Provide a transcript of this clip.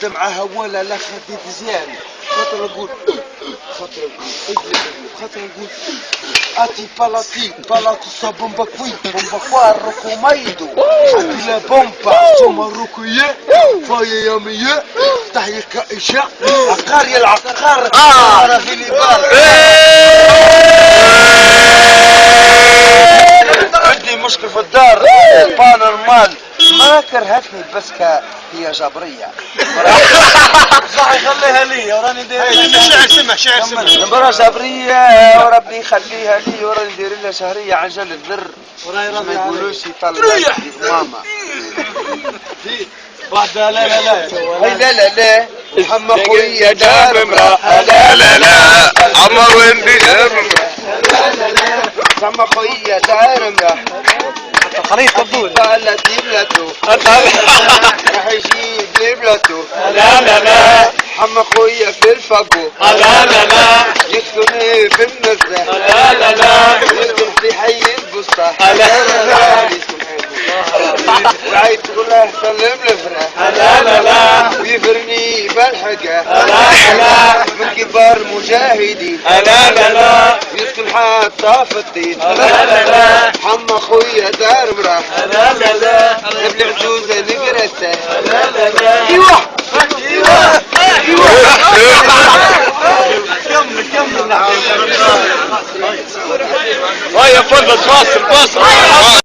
خد معاها ولا لا خديت زيان خاطر نقول خاطر نقول اتي بالاتي سا بومبا روكومايدو اتي لا بومبا سوما روكوية فايا يامية تحية كائشة عقار يا العقار في البار عندي مشكل في الدار با نورمال ما كرهتني بس هي جبرية صح خليها لي وراني ندير شعر سمع المرأة جبرية وربي يخليها لي وراني ندير لها شهرية عجل الذر ما يقولوش يطلع ماما واحدة لا محمد خويا دار امرأة لا عمر وين دار محمد خويا دار امرأة خليط تبدول قالت لبلته راح يجيب لبلته لا محمد خويا في الفابو لا يسكن في النزه لا يسكن في حي البسطة لا وعيد تقول له سلم الفرح لا ويفرني بالحقه لا من كبار مجاهدين لا يسكن حتى في الدين لا محمد خويا دار مراه لا ابن عجوزه نقرته لا ايوه كمل هيا فضل فاصل